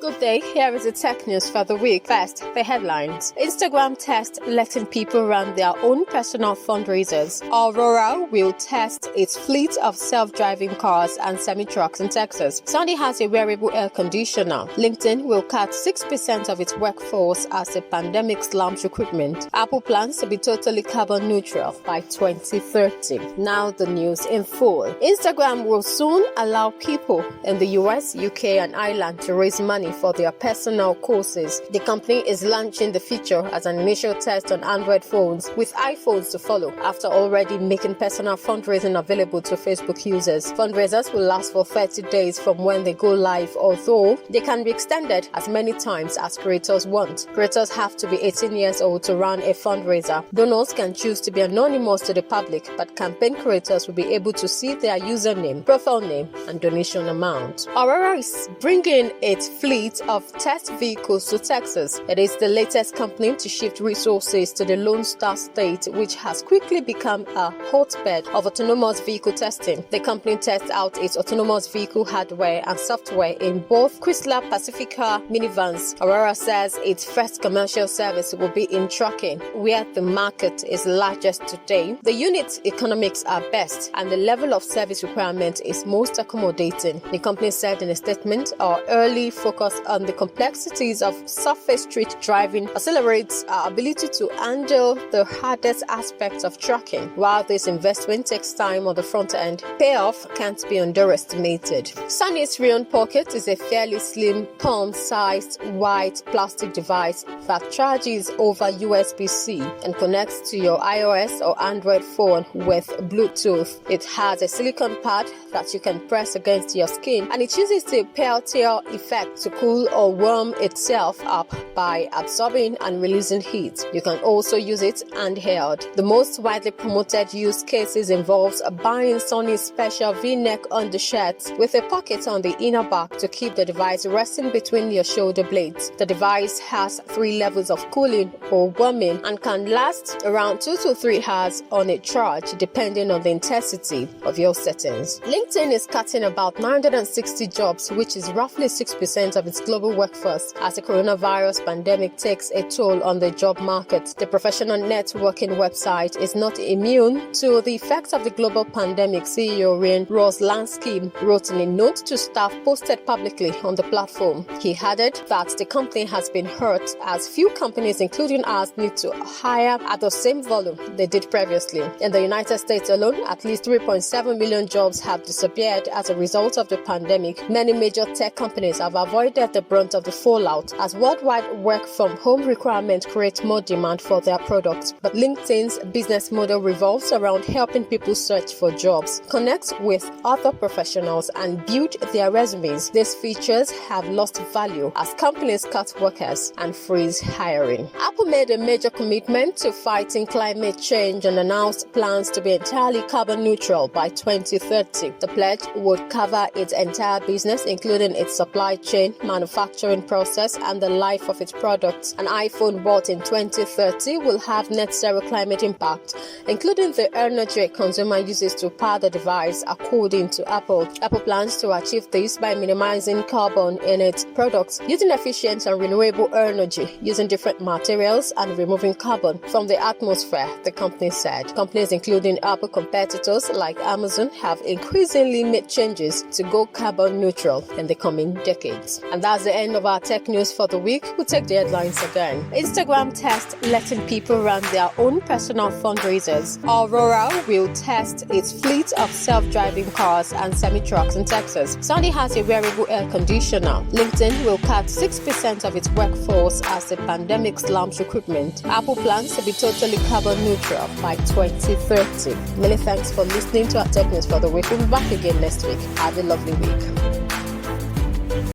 Good day, here is the tech news for the week. First, the headlines. Instagram test letting people run their own personal fundraisers. Aurora will test its fleet of self-driving cars and semi-trucks in Texas. Sony has a wearable air conditioner. LinkedIn will cut 6% of its workforce as the pandemic slams recruitment. Apple plans to be totally carbon neutral by 2030. Now the news in full. Instagram will soon allow people in the US, UK and Ireland to raise money for their personal courses. The company is launching the feature as an initial test on Android phones, with iPhones to follow after already making personal fundraising available to Facebook users. Fundraisers will last for 30 days from when they go live, although they can be extended as many times as creators want. Creators have to be 18 years old to run a fundraiser. Donors can choose to be anonymous to the public, but campaign creators will be able to see their username, profile name, and donation amount. Aurora is bringing its fleet of test vehicles to Texas. It is the latest company to shift resources to the Lone Star State, which has quickly become a hotbed of autonomous vehicle testing. The company tests out its autonomous vehicle hardware and software in both Chrysler Pacifica minivans. Aurora says its first commercial service will be in trucking, where the market is largest today. The unit economics are best, and the level of service requirement is most accommodating. The company said in a statement, "Our early focus on the complexities of surface street driving accelerates our ability to handle the hardest aspects of trucking. While this investment takes time on the front end, payoff can't be underestimated." Sony's Rion Pocket is a fairly slim, palm-sized white plastic device that charges over USB-C and connects to your iOS or Android phone with Bluetooth. It has a silicone pad that you can press against your skin, and it uses the Peltier effect to cool or warm itself up by absorbing and releasing heat. You can also use it handheld. The most widely promoted use cases involves buying Sony's special V-neck undershirt with a pocket on the inner back to keep the device resting between your shoulder blades. The device has 3 levels of cooling or warming and can last around 2 to 3 hours on a charge depending on the intensity of your settings. LinkedIn is cutting about 960 jobs, which is roughly 6% of its global workforce, as the coronavirus pandemic takes a toll on the job market. The professional networking website is not immune to the effects of the global pandemic, CEO Ryan Roslansky wrote in a note to staff posted publicly on the platform. He added that the company has been hurt as few companies, including ours, need to hire at the same volume they did previously. In the United States alone, at least 3.7 million jobs have disappeared as a result of the pandemic. Many major tech companies have avoided the brunt of the fallout as worldwide work-from-home requirements create more demand for their products. But LinkedIn's business model revolves around helping people search for jobs, connect with other professionals, and build their resumes. These features have lost value as companies cut workers and freeze hiring. Apple made a major commitment to fighting climate change and announced plans to be entirely carbon neutral by 2030. The pledge would cover its entire business, including its supply chain, manufacturing process, and the life of its products. An iPhone bought in 2030 will have net zero climate impact, including the energy a consumer uses to power the device, according to Apple. Apple plans to achieve this by minimizing carbon in its products, using efficient and renewable energy, using different materials, and removing carbon from the atmosphere, the company said. Companies including Apple competitors like Amazon have increasingly made changes to go carbon neutral in the coming decades. And that's the end of our tech news for the week. We'll take the headlines again. Instagram test letting people run their own personal fundraisers. Aurora will test its fleet of self-driving cars and semi-trucks in Texas. Sony has a wearable air conditioner. LinkedIn will cut 6% of its workforce as the pandemic slams recruitment. Apple plans to be totally carbon neutral by 2030. Many thanks for listening to our tech news for the week. We'll be back again next week. Have a lovely week.